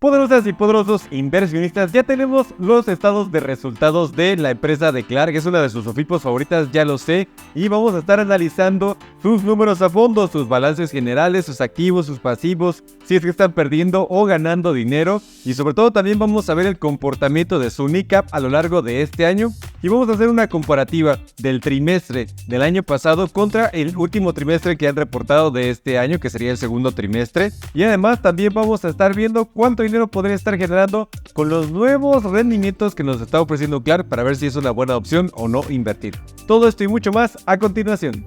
Poderosas y poderosos inversionistas, ya tenemos los estados de resultados de la empresa de Clark, es una de sus OFIPOS favoritas, ya lo sé, y vamos a estar analizando sus números a fondo, sus balances generales, sus activos, sus pasivos, si es que están perdiendo o ganando dinero, y sobre todo también vamos a ver el comportamiento de su NICAP a lo largo de este año, y vamos a hacer una comparativa del trimestre del año pasado contra el último trimestre que han reportado de este año, que sería el segundo trimestre, y además también vamos a estar viendo cuánto dinero podría estar generando con los nuevos rendimientos que nos está ofreciendo Clark para ver si es una buena opción o no invertir. Todo esto y mucho más a continuación.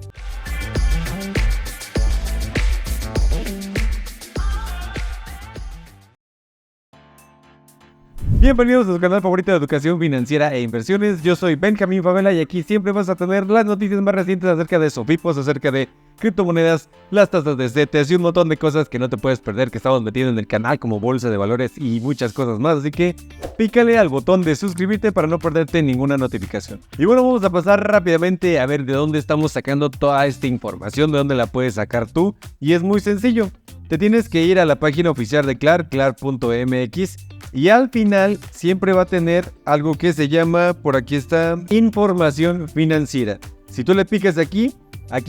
Bienvenidos a su canal favorito de educación financiera e inversiones. Yo soy Benjamín Favela y aquí siempre vas a tener las noticias más recientes acerca de SOFIPOS, acerca de criptomonedas, las tasas de CETES y un montón de cosas que no te puedes perder que estamos metiendo en el canal, como bolsa de valores y muchas cosas más. Así que pícale al botón de suscribirte para no perderte ninguna notificación. Y bueno, vamos a pasar rápidamente a ver de dónde estamos sacando toda esta información, de dónde la puedes sacar tú. Y es muy sencillo. Te tienes que ir a la página oficial de Clark, clark.mx, y al final siempre va a tener algo que se llama, por aquí está, información financiera. Si tú le picas aquí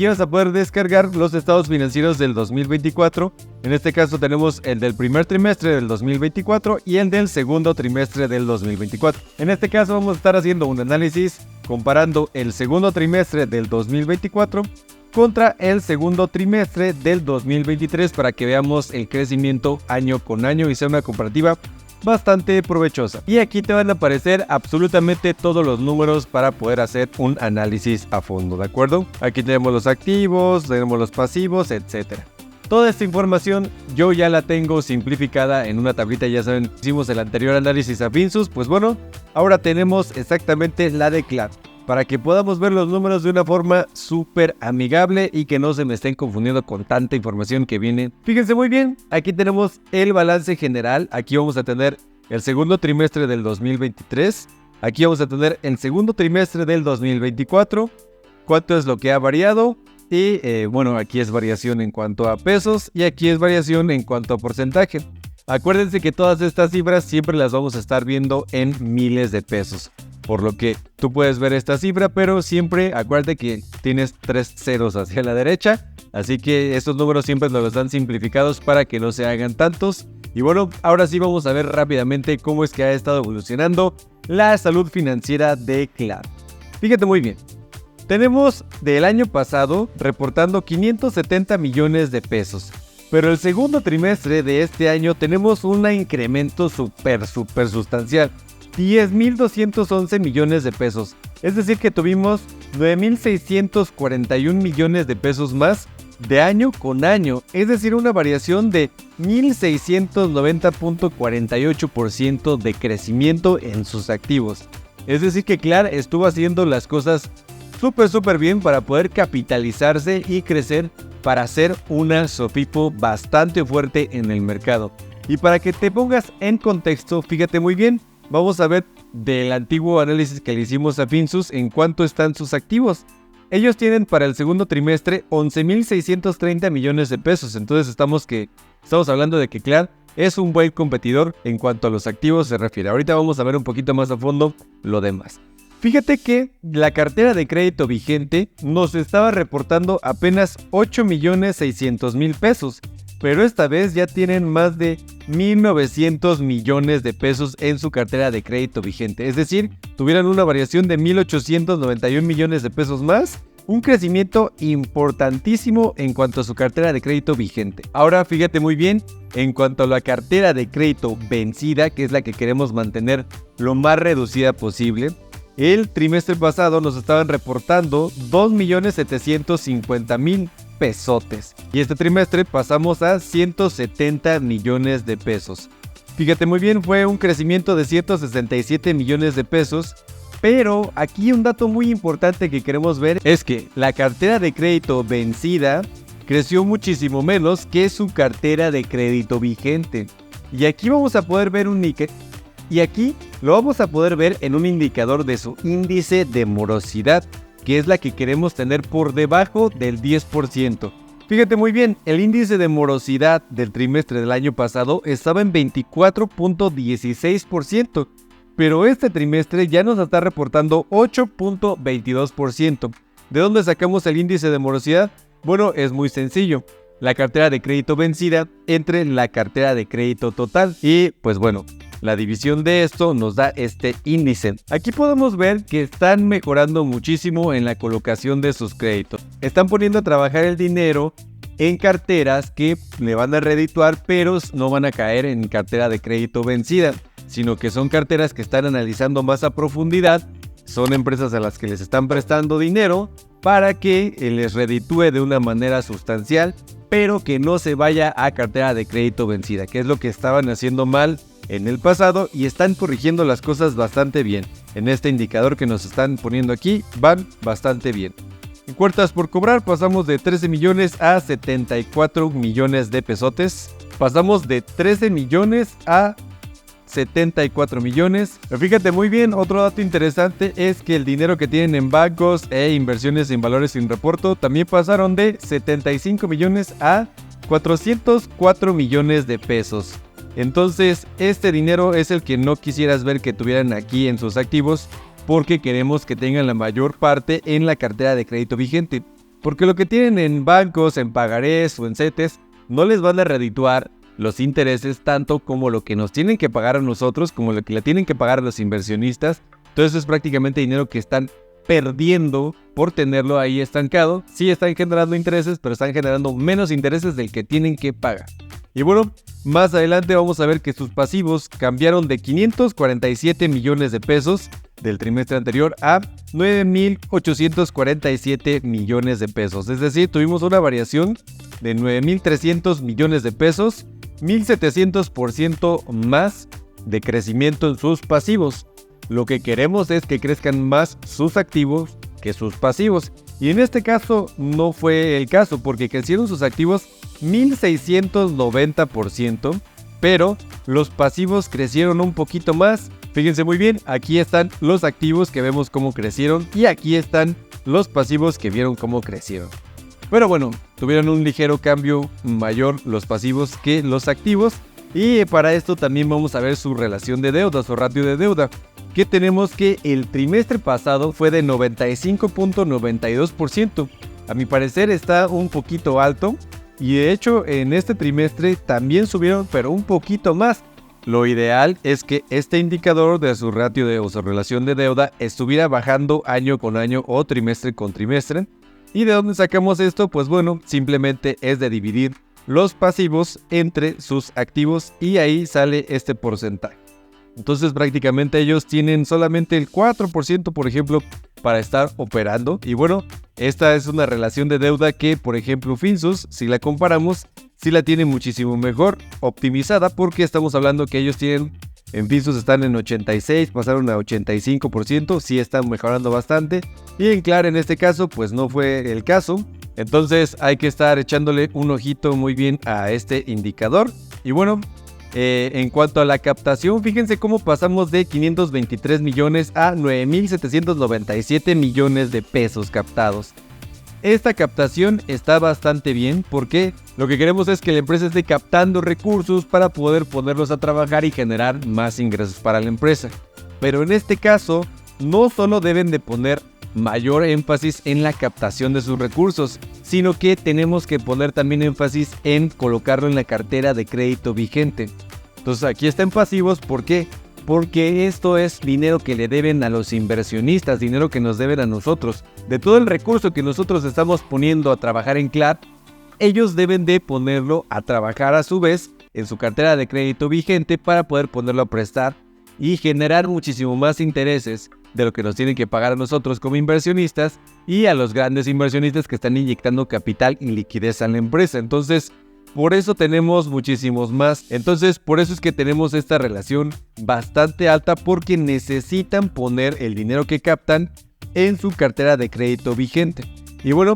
vas a poder descargar los estados financieros del 2024. En este caso tenemos el del primer trimestre del 2024 y el del segundo trimestre del 2024. En este caso vamos a estar haciendo un análisis comparando el segundo trimestre del 2024 contra el segundo trimestre del 2023 para que veamos el crecimiento año con año y sea una comparativa bastante provechosa. Y aquí te van a aparecer absolutamente todos los números para poder hacer un análisis a fondo, ¿de acuerdo? Aquí tenemos los activos, tenemos los pasivos, etc. Toda esta información yo ya la tengo simplificada en una tablita, ya saben, hicimos el anterior análisis a Finsus, pues bueno, ahora tenemos exactamente la de Clark, para que podamos ver los números de una forma súper amigable y que no se me estén confundiendo con tanta información que viene. Fíjense muy bien, aquí tenemos el balance general, aquí vamos a tener el segundo trimestre del 2023, aquí vamos a tener el segundo trimestre del 2024, cuánto es lo que ha variado, y bueno, aquí es variación en cuanto a pesos y aquí es variación en cuanto a porcentaje. Acuérdense que todas estas cifras siempre las vamos a estar viendo en miles de pesos. Por lo que tú puedes ver esta cifra, pero siempre acuérdate que tienes 3 ceros hacia la derecha. Así que estos números siempre nos los dan simplificados para que no se hagan tantos. Y bueno, ahora sí vamos a ver rápidamente cómo es que ha estado evolucionando la salud financiera de Clark. Fíjate muy bien. Tenemos del año pasado reportando 570 millones de pesos. Pero el segundo trimestre de este año tenemos un incremento súper sustancial. 10.211 millones de pesos. Es decir que tuvimos 9.641 millones de pesos más de año con año. Es decir, una variación de 1.690.48% de crecimiento en sus activos. Es decir que Clark estuvo haciendo las cosas súper bien para poder capitalizarse y crecer para ser una SOFIPO bastante fuerte en el mercado. Y para que te pongas en contexto, fíjate muy bien. Vamos a ver del antiguo análisis que le hicimos a Finsus en cuánto están sus activos. Ellos tienen para el segundo trimestre 11.630 millones de pesos. Entonces estamos hablando de que Clark es un buen competidor en cuanto a los activos se refiere. Ahorita vamos a ver un poquito más a fondo lo demás. Fíjate que la cartera de crédito vigente nos estaba reportando apenas 8.600.000 pesos. Pero esta vez ya tienen más de 1.900 millones de pesos en su cartera de crédito vigente. Es decir, tuvieron una variación de 1.891 millones de pesos más. Un crecimiento importantísimo en cuanto a su cartera de crédito vigente. Ahora fíjate muy bien, en cuanto a la cartera de crédito vencida, que es la que queremos mantener lo más reducida posible. El trimestre pasado nos estaban reportando 2.750.000 pesotes. Y este trimestre pasamos a 170 millones de pesos. Fíjate muy bien, fue un crecimiento de 167 millones de pesos. Pero aquí un dato muy importante que queremos ver es que la cartera de crédito vencida creció muchísimo menos que su cartera de crédito vigente. Y aquí vamos a poder ver lo vamos a poder ver en un indicador de su índice de morosidad, que es la que queremos tener por debajo del 10%. Fíjate muy bien, el índice de morosidad del trimestre del año pasado estaba en 24.16%, pero este trimestre ya nos está reportando 8.22%. ¿De dónde sacamos el índice de morosidad? Bueno, es muy sencillo. La cartera de crédito vencida entre la cartera de crédito total. Y pues bueno, la división de esto nos da este índice. Aquí podemos ver que están mejorando muchísimo en la colocación de sus créditos. Están poniendo a trabajar el dinero en carteras que le van a redituar, pero no van a caer en cartera de crédito vencida, sino que son carteras que están analizando más a profundidad. Son empresas a las que les están prestando dinero para que les reditúe de una manera sustancial, pero que no se vaya a cartera de crédito vencida, que es lo que estaban haciendo mal en el pasado y están corrigiendo las cosas bastante bien. En este indicador que nos están poniendo aquí van bastante bien. En cuentas por cobrar pasamos de 13 millones a 74 millones de pesotes. Pasamos de 13 millones a 74 millones. Pero fíjate muy bien, otro dato interesante es que el dinero que tienen en bancos e inversiones en valores sin reporto también pasaron de 75 millones a 404 millones de pesos. Entonces, este dinero es el que no quisieras ver que tuvieran aquí en sus activos, porque queremos que tengan la mayor parte en la cartera de crédito vigente. Porque lo que tienen en bancos, en pagarés o en CETES, no les van a redituar los intereses tanto como lo que nos tienen que pagar a nosotros, como lo que le tienen que pagar a los inversionistas. Entonces es prácticamente dinero que están perdiendo por tenerlo ahí estancado. Sí están generando intereses, pero están generando menos intereses del que tienen que pagar. Y bueno, más adelante vamos a ver que sus pasivos cambiaron de 547 millones de pesos del trimestre anterior a 9.847 millones de pesos. Es decir, tuvimos una variación de 9.300 millones de pesos, 1.700% más de crecimiento en sus pasivos. Lo que queremos es que crezcan más sus activos que sus pasivos. Y en este caso no fue el caso, porque crecieron sus activos 1.690%, pero los pasivos crecieron un poquito más. Fíjense muy bien, aquí están los activos que vemos cómo crecieron y aquí están los pasivos que vieron cómo crecieron. Pero bueno, tuvieron un ligero cambio mayor los pasivos que los activos. Y para esto también vamos a ver su relación de deuda, su ratio de deuda, que tenemos que el trimestre pasado fue de 95.92%. A mi parecer está un poquito alto y de hecho en este trimestre también subieron, pero un poquito más. Lo ideal es que este indicador de su ratio de o su relación de deuda estuviera bajando año con año o trimestre con trimestre. ¿Y de dónde sacamos esto? Pues bueno, simplemente es de dividir los pasivos entre sus activos y ahí sale este porcentaje. Entonces prácticamente ellos tienen solamente el 4%, por ejemplo, para estar operando. Y bueno, esta es una relación de deuda que, por ejemplo, Finsus, si la comparamos, sí la tiene muchísimo mejor optimizada, porque estamos hablando que ellos tienen, en Finsus están en 86, pasaron a 85%, sí están mejorando bastante. Y en Clara en este caso, pues no fue el caso. Entonces hay que estar echándole un ojito muy bien a este indicador. Y bueno, en cuanto a la captación, fíjense cómo pasamos de 523 millones a 9.797 millones de pesos captados. Esta captación está bastante bien porque lo que queremos es que la empresa esté captando recursos para poder ponerlos a trabajar y generar más ingresos para la empresa. Pero en este caso, no solo deben de poner mayor énfasis en la captación de sus recursos, sino que tenemos que poner también énfasis en colocarlo en la cartera de crédito vigente. Entonces aquí está en pasivos, ¿por qué? Porque esto es dinero que le deben a los inversionistas, dinero que nos deben a nosotros. De todo el recurso que nosotros estamos poniendo a trabajar en CLAD, ellos deben de ponerlo a trabajar a su vez en su cartera de crédito vigente para poder ponerlo a prestar y generar muchísimo más intereses de lo que nos tienen que pagar a nosotros como inversionistas y a los grandes inversionistas que están inyectando capital y liquidez a la empresa. Entonces, por eso tenemos muchísimos más. Entonces, por eso es que tenemos esta relación bastante alta, porque necesitan poner el dinero que captan en su cartera de crédito vigente. Y bueno,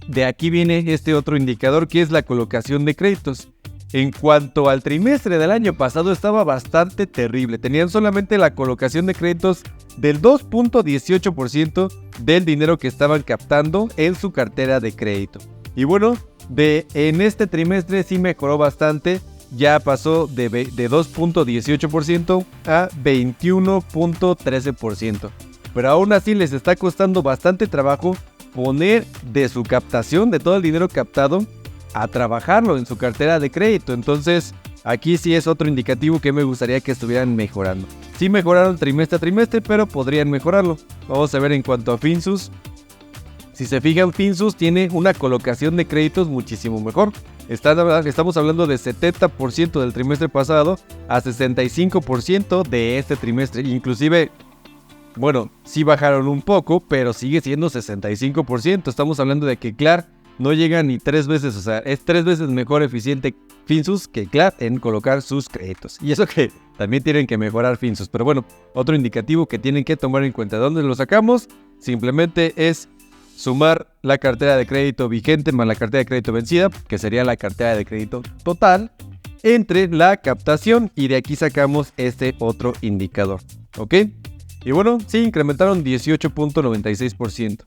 de aquí viene este otro indicador que es la colocación de créditos. En cuanto al trimestre del año pasado estaba bastante terrible. Tenían solamente la colocación de créditos del 2.18% del dinero que estaban captando en su cartera de crédito. Y bueno, en este trimestre sí mejoró bastante. Ya pasó de 2.18% a 21.13%. Pero aún así les está costando bastante trabajo poner de su captación, de todo el dinero captado, a trabajarlo en su cartera de crédito. Entonces, aquí sí es otro indicativo que me gustaría que estuvieran mejorando. Sí mejoraron trimestre a trimestre, pero podrían mejorarlo. Vamos a ver en cuanto a Finsus. Si se fijan, Finsus tiene una colocación de créditos muchísimo mejor. Estamos hablando de 70% del trimestre pasado a 65% de este trimestre. Inclusive, bueno, sí bajaron un poco, pero sigue siendo 65%. Estamos hablando de que Clar no llega ni 3 veces, o sea, es 3 veces mejor eficiente Finsus que Clar en colocar sus créditos. Y eso que también tienen que mejorar Finsus. Pero bueno, otro indicativo que tienen que tomar en cuenta. ¿De dónde lo sacamos? Simplemente es sumar la cartera de crédito vigente más la cartera de crédito vencida, que sería la cartera de crédito total, entre la captación, y de aquí sacamos este otro indicador, ¿ok? Y bueno, sí incrementaron 18.96%.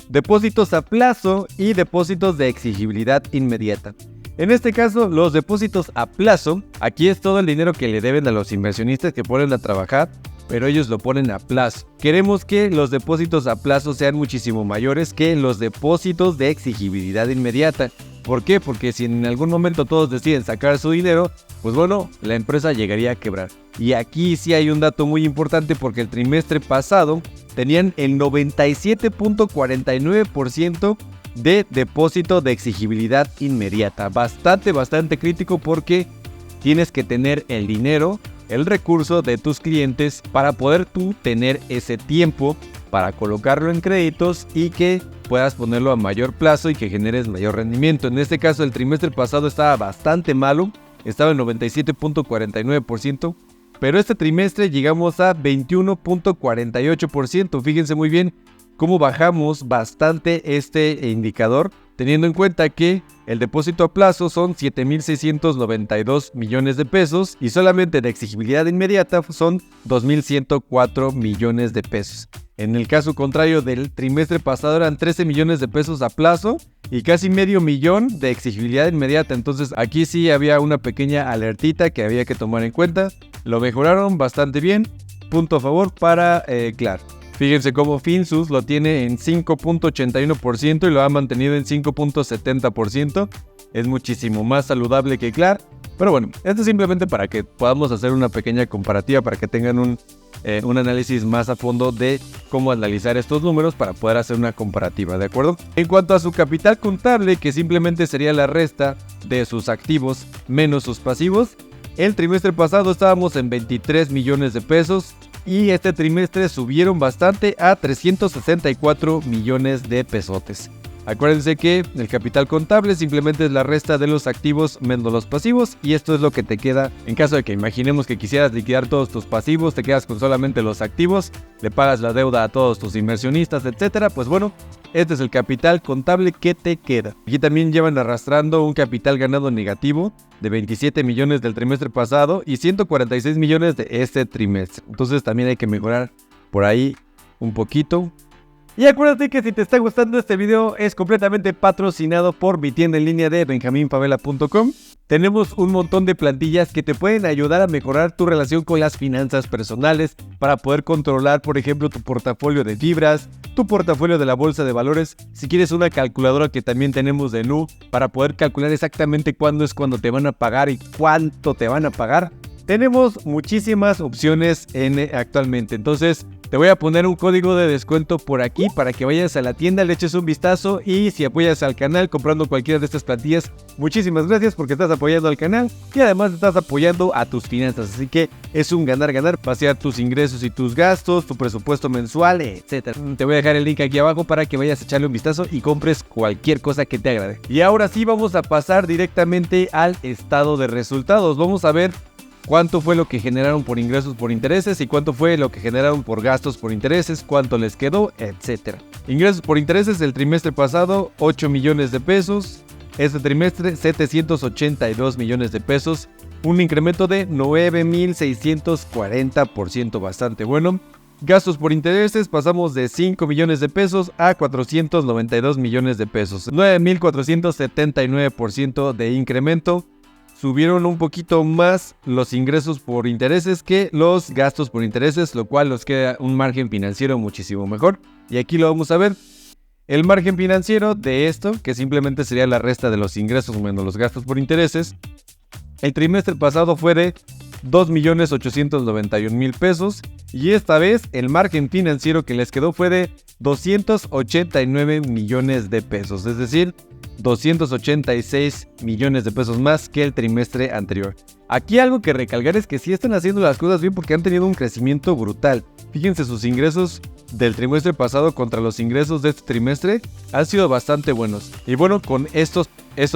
Depósitos a plazo y depósitos de exigibilidad inmediata. En este caso, los depósitos a plazo, aquí es todo el dinero que le deben a los inversionistas que ponen a trabajar, pero ellos lo ponen a plazo. Queremos que los depósitos a plazo sean muchísimo mayores que los depósitos de exigibilidad inmediata. ¿Por qué? Porque si en algún momento todos deciden sacar su dinero, pues bueno, la empresa llegaría a quebrar. Y aquí sí hay un dato muy importante, porque el trimestre pasado tenían el 97.49% de depósito de exigibilidad inmediata. Bastante crítico, porque tienes que tener el dinero, el recurso de tus clientes para poder tú tener ese tiempo para colocarlo en créditos y que puedas ponerlo a mayor plazo y que generes mayor rendimiento. En este caso, el trimestre pasado estaba bastante malo, estaba en 97.49%, pero este trimestre llegamos a 21.48%. Fíjense muy bien cómo bajamos bastante este indicador, teniendo en cuenta que el depósito a plazo son 7.692 millones de pesos y solamente de exigibilidad inmediata son 2.104 millones de pesos. En el caso contrario del trimestre pasado eran 13 millones de pesos a plazo y casi medio millón de exigibilidad inmediata. Entonces aquí sí había una pequeña alertita que había que tomar en cuenta. Lo mejoraron bastante bien. Punto a favor para Clar. Fíjense cómo Finsus lo tiene en 5.81% y lo ha mantenido en 5.70%. Es muchísimo más saludable que Clar. Pero bueno, esto es simplemente para que podamos hacer una pequeña comparativa, para que tengan un análisis más a fondo de cómo analizar estos números para poder hacer una comparativa, ¿de acuerdo? En cuanto a su capital contable, que simplemente sería la resta de sus activos menos sus pasivos, el trimestre pasado estábamos en 23 millones de pesos y este trimestre subieron bastante a 364 millones de pesotes. Acuérdense que el capital contable simplemente es la resta de los activos menos los pasivos, y esto es lo que te queda en caso de que imaginemos que quisieras liquidar todos tus pasivos, te quedas con solamente los activos, le pagas la deuda a todos tus inversionistas, etcétera. Pues bueno, este es el capital contable que te queda. Aquí también llevan arrastrando un capital ganado negativo de 27 millones del trimestre pasado y 146 millones de este trimestre. Entonces también hay que mejorar por ahí un poquito. Y acuérdate que si te está gustando este video, es completamente patrocinado por mi tienda en línea de benjaminfavela.com. Tenemos un montón de plantillas que te pueden ayudar a mejorar tu relación con las finanzas personales para poder controlar, por ejemplo, tu portafolio de fibras, tu portafolio de la bolsa de valores. Si quieres una calculadora que también tenemos de Nu para poder calcular exactamente cuándo es cuando te van a pagar y cuánto te van a pagar. Tenemos muchísimas opciones actualmente. Entonces, te voy a poner un código de descuento por aquí para que vayas a la tienda, le eches un vistazo, y si apoyas al canal comprando cualquiera de estas plantillas, muchísimas gracias porque estás apoyando al canal y además estás apoyando a tus finanzas. Así que es un ganar-ganar, pasear tus ingresos y tus gastos, tu presupuesto mensual, etc. Te voy a dejar el link aquí abajo para que vayas a echarle un vistazo y compres cualquier cosa que te agrade. Y ahora sí vamos a pasar directamente al estado de resultados. Vamos a ver cuánto fue lo que generaron por ingresos por intereses y cuánto fue lo que generaron por gastos por intereses, cuánto les quedó, etc. Ingresos por intereses el trimestre pasado, 8 millones de pesos. Este trimestre, 782 millones de pesos. Un incremento de 9.640%, bastante bueno. Gastos por intereses, pasamos de 5 millones de pesos a 492 millones de pesos. 9.479% de incremento. Subieron un poquito más los ingresos por intereses que los gastos por intereses, lo cual nos queda un margen financiero muchísimo mejor. Y aquí lo vamos a ver. El margen financiero de esto, que simplemente sería la resta de los ingresos menos los gastos por intereses, el trimestre pasado fue de 2.891.000 pesos y esta vez el margen financiero que les quedó fue de 289 millones de pesos, es decir, 286 millones de pesos más que el trimestre anterior. Aquí algo que recalcar es que sí están haciendo las cosas bien porque han tenido un crecimiento brutal. Fíjense, sus ingresos del trimestre pasado contra los ingresos de este trimestre han sido bastante buenos. Y bueno, con estos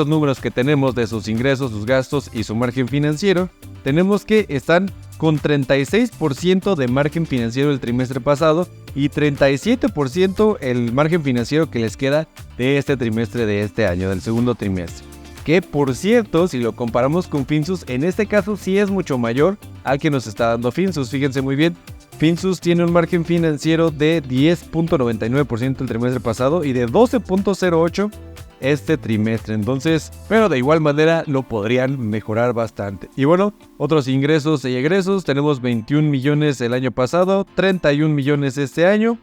números que tenemos de sus ingresos, sus gastos y su margen financiero, tenemos que están con 36% de margen financiero el trimestre pasado y 37% el margen financiero que les queda de este trimestre de este año, del segundo trimestre. Que por cierto, si lo comparamos con Finsus, en este caso sí es mucho mayor al que nos está dando Finsus. Fíjense muy bien, Finsus tiene un margen financiero de 10.99% el trimestre pasado y de 12.08% este trimestre. Entonces, pero de igual manera lo podrían mejorar bastante. Y bueno, otros ingresos y egresos, tenemos 21 millones el año pasado, 31 millones este año.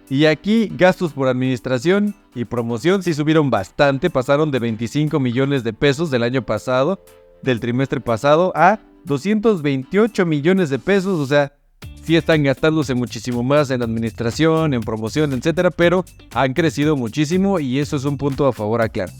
Y aquí gastos por administración y promoción sí subieron bastante, pasaron de 25 millones de pesos del año pasado, del trimestre pasado, a 228 millones de pesos, o sea, sí están gastándose muchísimo más en administración, en promoción, etcétera, pero han crecido muchísimo y eso es un punto a favor a claro.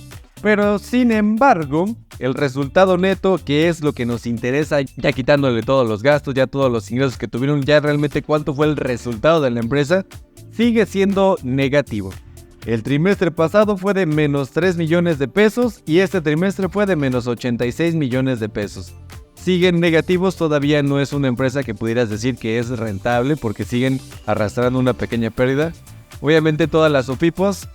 Pero sin embargo, el resultado neto, que es lo que nos interesa, ya quitándole todos los gastos, ya todos los ingresos que tuvieron, ya realmente cuánto fue el resultado de la empresa, sigue siendo negativo. El trimestre pasado fue de menos 3 millones de pesos y este trimestre fue de menos 86 millones de pesos. Siguen negativos, todavía no es una empresa que pudieras decir que es rentable porque siguen arrastrando una pequeña pérdida. Obviamente todas las OFIPOS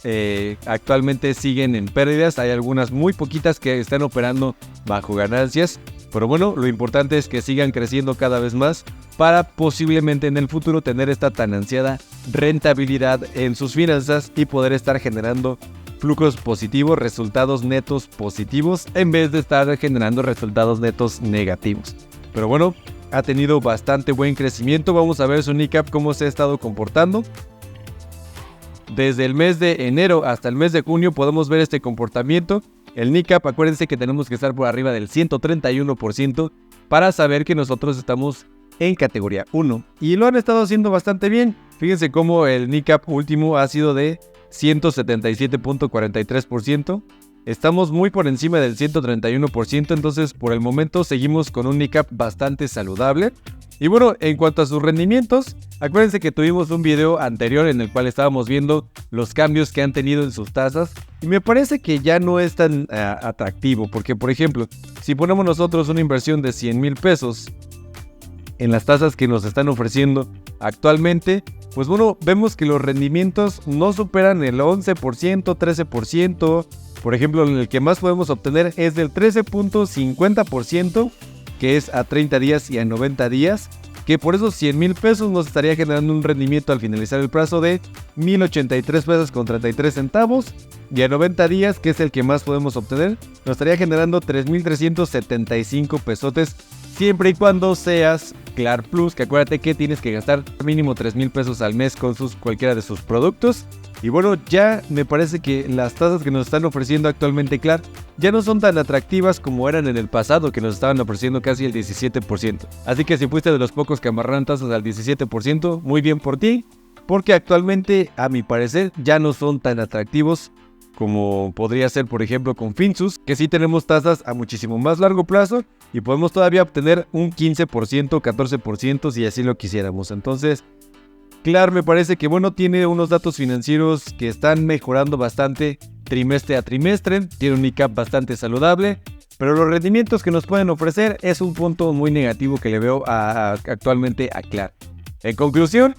actualmente siguen en pérdidas, hay algunas muy poquitas que están operando bajo ganancias, pero bueno, lo importante es que sigan creciendo cada vez más para posiblemente en el futuro tener esta tan ansiada rentabilidad en sus finanzas y poder estar generando flujos positivos, resultados netos positivos, en vez de estar generando resultados netos negativos. Pero bueno, ha tenido bastante buen crecimiento. Vamos a ver su NICAP cómo se ha estado comportando. Desde el mes de enero hasta el mes de junio podemos ver este comportamiento. El NICAP, acuérdense que tenemos que estar por arriba del 131% para saber que nosotros estamos en categoría 1. Y lo han estado haciendo bastante bien. Fíjense cómo el NICAP último ha sido de 177.43%. Estamos muy por encima del 131%, entonces por el momento seguimos con un NICAP bastante saludable. Y bueno, en cuanto a sus rendimientos, acuérdense que tuvimos un video anterior en el cual estábamos viendo los cambios que han tenido en sus tasas. Y me parece que ya no es tan atractivo, porque por ejemplo, si ponemos nosotros una inversión de 100,000 pesos en las tasas que nos están ofreciendo actualmente, pues bueno, vemos que los rendimientos no superan el 11%, 13%. Por ejemplo, el que más podemos obtener es del 13.50%, que es a 30 días y a 90 días, que por esos 100,000 pesos nos estaría generando un rendimiento al finalizar el plazo de 1,083 pesos con 33 centavos, y a 90 días, que es el que más podemos obtener, nos estaría generando 3,375 pesotes, siempre y cuando seas Clar Plus, que acuérdate que tienes que gastar mínimo 3,000 pesos al mes con cualquiera de sus productos. Y bueno, ya me parece que las tasas que nos están ofreciendo actualmente Clar ya no son tan atractivas como eran en el pasado, que nos estaban ofreciendo casi el 17%. Así que si fuiste de los pocos que amarraron tasas al 17%, muy bien por ti, porque actualmente, a mi parecer, ya no son tan atractivos como podría ser, por ejemplo, con Finsus, que sí tenemos tasas a muchísimo más largo plazo y podemos todavía obtener un 15%, 14% si así lo quisiéramos. Entonces, Clar me parece que bueno, tiene unos datos financieros que están mejorando bastante trimestre a trimestre, tiene un NICAP bastante saludable, pero los rendimientos que nos pueden ofrecer es un punto muy negativo que le veo actualmente a Clar. En conclusión,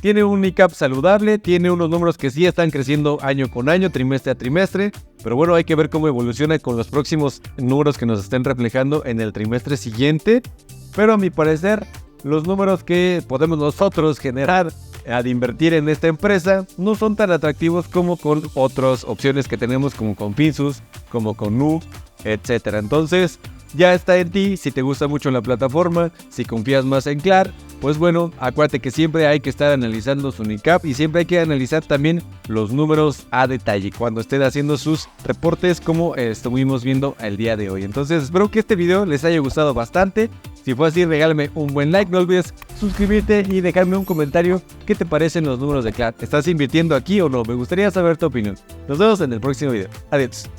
tiene un NICAP saludable, tiene unos números que sí están creciendo año con año, trimestre a trimestre, pero bueno, hay que ver cómo evoluciona con los próximos números que nos estén reflejando en el trimestre siguiente. Pero a mi parecer, los números que podemos nosotros generar al invertir en esta empresa no son tan atractivos como con otras opciones que tenemos, como con Finsus, como con Nu, etcétera. Entonces ya está en ti si te gusta mucho la plataforma, si confías más en Clar. Pues bueno, acuérdate que siempre hay que estar analizando su NICAP y siempre hay que analizar también los números a detalle cuando estén haciendo sus reportes, como estuvimos viendo el día de hoy. Entonces espero que este video les haya gustado bastante. Si fue así, regálame un buen like, no olvides suscribirte y dejarme un comentario qué te parecen los números de Clar. ¿Estás invirtiendo aquí o no? Me gustaría saber tu opinión. Nos vemos en el próximo video. Adiós.